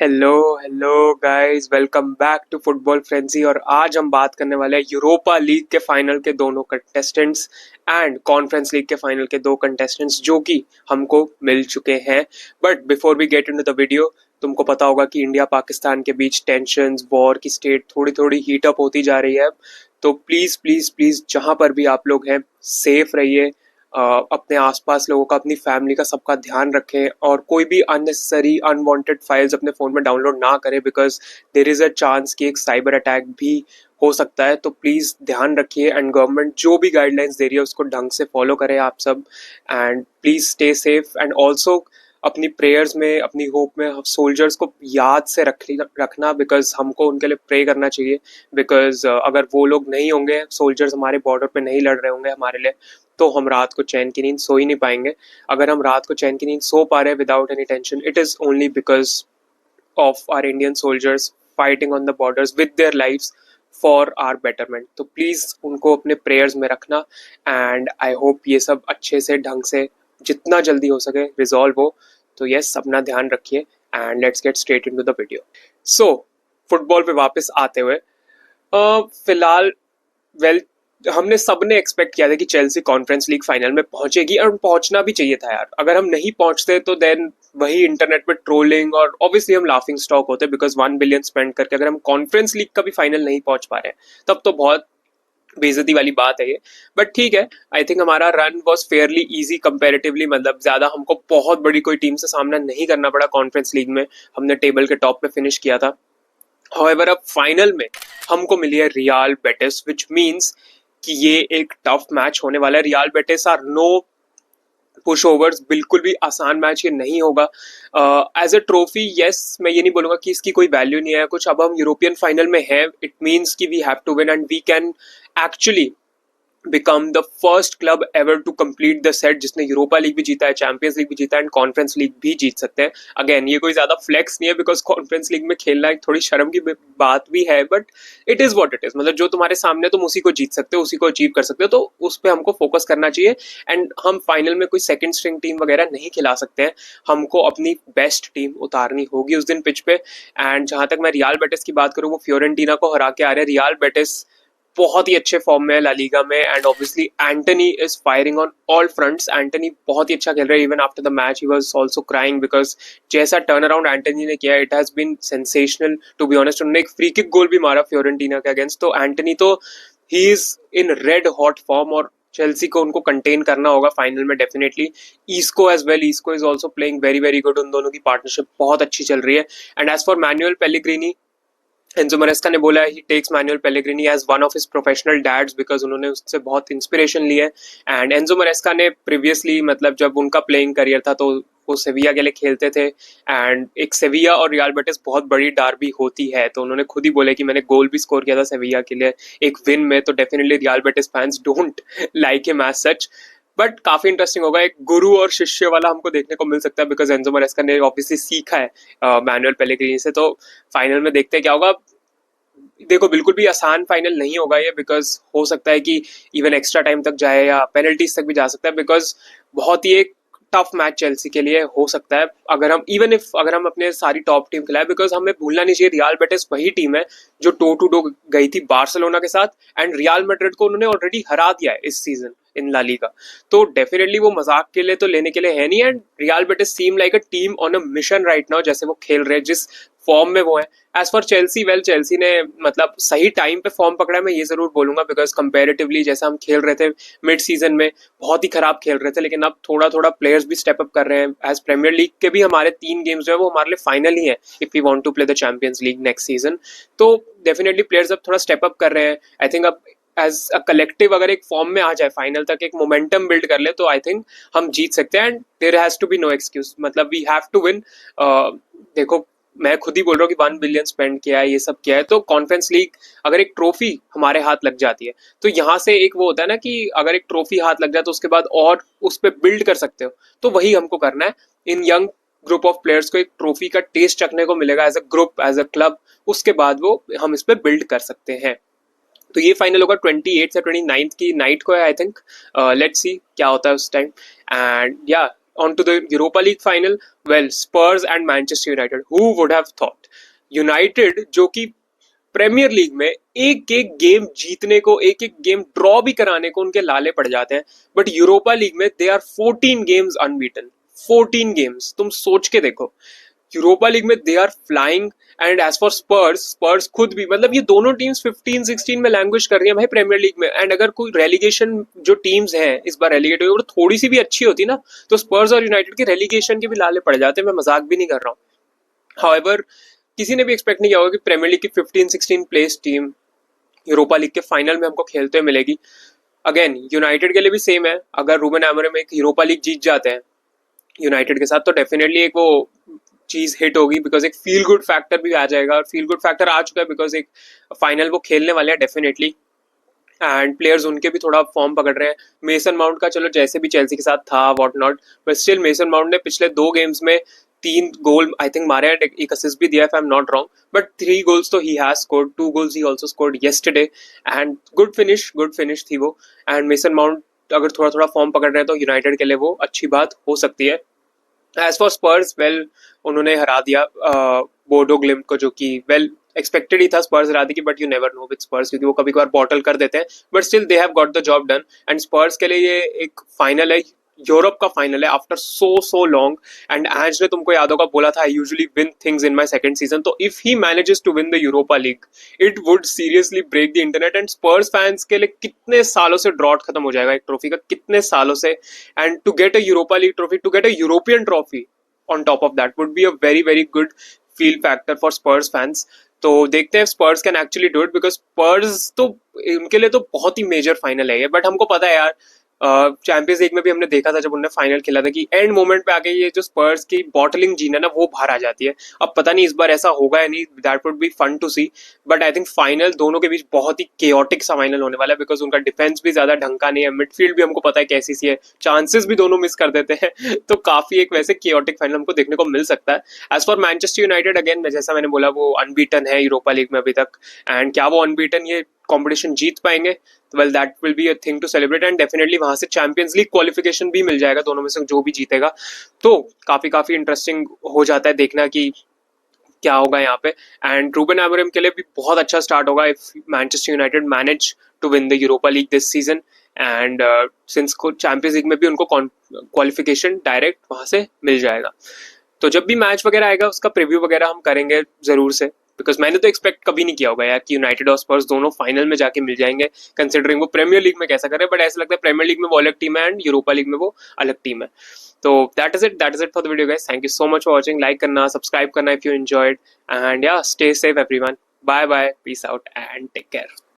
Hello hello guys, welcome back to football frenzy. और आज हम बात करने वाले हैं यूरोपा लीग के फाइनल के दोनों कंटेस्टेंट्स एंड कॉन्फ्रेंस लीग के फाइनल के दो कंटेस्टेंट्स जो कि हमको मिल चुके हैं। But before we get into the video, तुमको पता होगा कि इंडिया पाकिस्तान के बीच टेंशंस, वॉर की स्टेट थोड़ी थोड़ी हीट अप होती जा रही है। तो प्लीज प्लीज प्लीज जहां पर भी आप लोग हैं, सेफ रहिए। अपने आसपास लोगों का, अपनी फैमिली का, सबका ध्यान रखें और कोई भी अननेसेसरी अनवांटेड फाइल्स अपने फ़ोन में डाउनलोड ना करें, because there is a chance कि एक साइबर अटैक भी हो सकता है। तो प्लीज़ ध्यान रखिए एंड गवर्नमेंट जो भी गाइडलाइंस दे रही है उसको ढंग से फॉलो करें आप सब। And please stay safe and also अपनी प्रेयर्स में, अपनी होप में सोल्जर्स को याद से रखना, बिकॉज हमको उनके लिए प्रे करना चाहिए। बिकॉज अगर वो लोग नहीं होंगे, सोल्जर्स हमारे बॉर्डर पे नहीं लड़ रहे होंगे हमारे लिए, तो हम रात को चैन की नींद सो ही नहीं पाएंगे। अगर हम रात को चैन की नींद सो पा रहे हैं without any tension, it is only because of our Indian soldiers fighting on the borders with their lives for our betterment. तो प्लीज उनको अपने प्रेयर्स में रखना। एंड आई होप ये सब अच्छे से, ढंग से, जितना जल्दी हो सके रिजॉल्व हो। तो यस, अपना ध्यान रखिए and let's get straight into the video. So football पे वापस आते हुए, फिलहाल, वेल, हमने सबने एक्सपेक्ट किया था कि चेल्सी कॉन्फ्रेंस लीग फाइनल में पहुंचेगी और पहुंचना भी चाहिए था यार। अगर हम नहीं पहुंचते तो देन वही इंटरनेट पे ट्रोलिंग और ऑब्वियसली हम लाफिंग स्टॉक होते, बिकॉज 1 बिलियन स्पेंड करके अगर हम कॉन्फ्रेंस लीग का भी फाइनल नहीं पहुंच पा रहे हैं तब तो बहुत बेइज्जती वाली बात है ये। बट ठीक है, आई थिंक हमारा run was Fairlie easy comparatively, मतलब ज्यादा हमको बहुत बड़ी कोई टीम से सामना नहीं करना पड़ा। कॉन्फ्रेंस लीग में हमने टेबल के टॉप पे फिनिश किया था। हाउएवर अब फाइनल में हमको मिली है रियाल बेटिस, विच मीन्स कि ये एक टफ मैच होने वाला है। Real Betis are no pushovers, बिल्कुल भी आसान मैच ये नहीं होगा। एज अ ट्रॉफी, यस, मैं ये नहीं बोलूंगा कि इसकी कोई वैल्यू नहीं है कुछ। अब हम यूरोपियन फाइनल में हैं, इट मीन्स कि we have to win and we can actually become the first club ever to complete the set जिसने यूरोपा लीग भी जीता है, चैंपियंस लीग भी जीता है एंड कॉन्फ्रेंस लीग भी जीत सकते हैं। अगेन, ये कोई ज्यादा फ्लेक्स नहीं है, बिकॉज कॉन्फ्रेंस लीग में खेलना एक थोड़ी शर्म की बात भी है, but it is what it is. मतलब जो तुम्हारे सामने, तुम उसी को जीत सकते हो, उसी को अचीव कर सकते हो, तो उस पर हमको फोकस करना चाहिए। एंड हम फाइनल में कोई सेकंड स्ट्रिंग टीम वगैरह नहीं खिला सकते हैं, हमको अपनी बेस्ट टीम उतारनी होगी उस दिन पिच पे। एंड जहां तक मैं रियाल बेटिस की बात करूं, वो फ्योरेंटीना को हरा के आ रहे हैं। रियाल बेटिस बहुत ही अच्छे फॉर्म में है ला लीगा में and obviously Antony is firing on all fronts. Antony बहुत ही अच्छा खेल रहा है। Even after the match he was also crying, because जैसा टर्न अराउंड एंटनी ने किया, it has been sensational to be honest. उन्होंने एक फ्री किक गोल भी मारा फ्योरेंटीना के अगेंस्ट। तो एंटनी तो he is in red hot form और चेल्सी को उनको कंटेन करना होगा फाइनल में definitely. Isco as well, Isco is also playing very very good. उन दोनों की पार्टनरशिप बहुत अच्छी चल रही है। And as for Manuel Pellegrini, Enzo Maresca ने बोला he takes Manuel Pellegrini as one of his professional dads, because उन्होंने उससे बहुत इंस्पिरेशन ली है। एंड एंजो मरेस्का ने प्रीवियसली, मतलब जब उनका प्लेइंग करियर था, तो वो सेविया के लिए खेलते थे। एंड एक सेविया और रियाल बेटिस बहुत बड़ी डार्बी होती है, तो उन्होंने खुद ही बोले कि मैंने गोल भी स्कोर किया था सेविया के लिए एक विन में। तो definitely Real Betis fans don't like him as such. But काफी इंटरेस्टिंग होगा, एक गुरु और शिष्य वाला हमको देखने को मिल सकता है, बिकॉज एंजो मरेस्का ने ऑब्वियसली सीखा है मैनुअल पेलेग्रिनी से। तो फाइनल में देखते हैं क्या होगा। देखो, बिल्कुल भी आसान फाइनल नहीं होगा ये, बिकॉज हो सकता है कि इवन एक्स्ट्रा टाइम तक जाए या पेनल्टीज तक भी जा सकता है, बिकॉज बहुत ही एक टफ मैच चेल्सी के लिए हो सकता है। अगर हम इवन इफ अगर हम अपने सारी टॉप टीम खिलाए, बिकॉज हमें भूलना नहीं चाहिए रियाल बेटिस वही टीम है जो टो टू डो गई थी बार्सिलोना के साथ, एंड रियाल मैड्रिड को उन्होंने ऑलरेडी हरा दिया है इस सीजन इन ला लीगा। तो डेफिनेटली वो मजाक के लिए तो लेने के लिए है नहीं। And Real Betis seem like a team on a mission right now, जैसे वो खेल रहे हैं, जिस फॉर्म में वो है। As for Chelsea, well, Chelsea ने मतलब सही टाइम पे फॉर्म पकड़ा है, मैं ये जरूर बोलूंगा, बिकॉज कंपेरेटिवली जैसा हम खेल रहे थे मिड सीजन में, बहुत ही खराब खेल रहे थे, लेकिन अब थोड़ा थोड़ा प्लेयर्स भी स्टेप अप कर रहे हैं। एज प्रीमियर लीग के भी हमारे 3 गेम्स जो है वो हमारे लिए फाइनल ही है if we want to play the Champions League next season. तो डेफिनेटली प्लेयर्स अब थोड़ा स्टेप अप कर रहे हैं। आई थिंक अब एज अ कलेक्टिव अगर एक फॉर्म में आ जाए, फाइनल तक एक मोमेंटम बिल्ड कर ले, तो आई थिंक हम जीत सकते हैं। And there has to be no excuse, मतलब वी हैव टू विन। देखो, मैं खुद ही बोल रहा हूँ कि 1 बिलियन स्पेंड किया है, ये सब किया है, तो कॉन्फ्रेंस लीग अगर एक ट्रॉफी हमारे हाथ लग जाती है, तो यहाँ से एक वो होता है ना कि अगर एक ट्रॉफी हाथ लग जाए तो उसके बाद और उस पर बिल्ड कर सकते हो। तो वही हमको करना है। इन यंग ग्रुप ऑफ प्लेयर्स को एक ट्रॉफी का टेस्ट चखने को मिलेगा as a group, as a club. उसके बाद वो हम इस पर बिल्ड कर सकते हैं। तो ये फाइनल होगा 28 से 29 की नाइट को है, आई थिंक। लेट्स सी क्या होता है उस टाइम। एंड या on to the Europa League final. Well, Spurs and Manchester United. Who would have thought? United जो कि प्रीमियर लीग में एक एक गेम जीतने को, एक एक गेम ड्रॉ भी कराने को उनके लाले पड़ जाते हैं, बट यूरोपा लीग में they are 14 games unbeaten. 14 games, तुम सोच के देखो. यूरोपा लीग में they are flying. And as for Spurs खुद भी, मतलब ये दोनों टीम्स 15-16 में लैंग्वेज कर रही है भाई प्रीमियर लीग में. एंड अगर कोई रेलीगेशन जो टीम्स हैं इस बार रेलीगेट हुई और थोड़ी सी भी अच्छी होती ना, तो स्पर्स और यूनाइटेड के रेलीगेशन के भी लाले पड़ जाते हैं. मैं मजाक भी नहीं कर रहा हूँ. हाउएवर, किसी ने भी एक्सपेक्ट नहीं किया होगा कि प्रीमियर लीग की 15-16 प्लेस टीम यूरोपा लीग के फाइनल में हमको खेलते हुए मिलेगी. अगेन यूनाइटेड के लिए भी सेम है. अगर रूबन एमोरिम एक यूरोपा लीग जीत जाते हैं यूनाइटेड के साथ, तो डेफिनेटली एक वो चीज हिट होगी, बिकॉज एक फील गुड फैक्टर भी आ जाएगा. और फील गुड फैक्टर आ चुका है बिकॉज एक फाइनल वो खेलने वाले हैं डेफिनेटली. एंड प्लेयर्स उनके भी थोड़ा फॉर्म पकड़ रहे हैं. मेसन माउंट का चलो जैसे भी चेल्सी के साथ था what not, but still mason mount ने पिछले 2 गेम्स में 3 गोल आई थिंक मारे हैं, एक असिस्ट भी दिया, if I am not wrong. But 3 goals तो he has scored. 2 goals he also scored yesterday. And good finish थी वो. एंड मेसन माउंट अगर थोड़ा थोड़ा फॉर्म पकड़ रहे हैं तो यूनाइटेड के लिए वो अच्छी बात हो सकती है. एज फॉर स्पर्स, वेल उन्होंने हरा दिया बोडो ग्लिम्ट को, जो कि वेल एक्सपेक्टेड ही था स्पर्स हरा दी, but you never know with Spurs, क्योंकि वो कभी कभार बॉटल कर देते हैं, but still they have got the job done. And Spurs के लिए ये एक फाइनल है, यूरोप का फाइनल है after so long. And Ange ने तुमको याद होगा बोला था I usually win things in my second season, तो if he manages to win the Europa League it would seriously break the internet. And Spurs fans के लिए कितने सालों से ड्रॉट खत्म हो जाएगा एक ट्रॉफी का, कितने सालों से. And to get a Europa League trophy, to get a European trophy on top of that would be a very very good feel factor for Spurs fans. तो देखते हैं Spurs can actually do it, because Spurs तो उनके लिए तो बहुत ही major final है ये. बट हमको पता है यार, चैंपियंस लीग में भी हमने देखा था जब उन्होंने फाइनल खेला था कि एंड मोमेंट पे आके ये जो स्पर्स की बॉटलिंग जीन है ना वो बाहर आ जाती है. अब पता नहीं इस बार ऐसा होगा या नहीं, that would be fun to see. But I think final दोनों के बीच बहुत ही केओटिक सा फाइनल होने वाला है, बिकॉज उनका डिफेंस भी ज्यादा ढंग का नहीं है, मिडफील्ड भी हमको पता है कैसी सी है, चांसेस भी दोनों मिस कर देते हैं. तो काफी एक वैसे केओटिक फाइनल हमको देखने को मिल सकता है. As for Manchester United, again जैसा मैंने बोला वो अनबीटन है यूरोपा लीग में अभी तक. एंड क्या वो अनबीटन ये कंपटीशन जीत पाएंगे? Well that will be a thing to celebrate. And definitely वहां से चैंपियंस लीग क्वालिफिकेशन भी मिल जाएगा दोनों में से जो भी जीतेगा. तो काफी इंटरेस्टिंग हो जाता है देखना कि क्या होगा यहाँ पे. एंड रूबन एमोरिम के लिए भी बहुत अच्छा स्टार्ट होगा if Manchester United manage to win the Europa League this season. And since को चैंपियंस लीग में भी उनको क्वालिफिकेशन डायरेक्ट वहां से मिल जाएगा. तो जब भी मैच वगैरह आएगा उसका प्रीव्यू वगैरह हम करेंगे जरूर से, बिकॉज मैंने तो एक्सपेक्ट कभी नहीं किया होगा यार कि यूनाइटेड और स्पर्स दोनों फाइनल में जाके मिल जाएंगे, कंसिडरिंग वो प्रीमियर लीग में कैसा कर रहे हैं. बट ऐसा लगता है प्रीमियर लीग में वो अलग टीम है एंड यूरोपा लीग में वो अलग टीम है. तो that is it for the video guys. Thank you so much for watching. Like करना, सब्सक्राइब करना if you enjoyed. And yeah stay safe everyone. Bye bye, peace out and take care.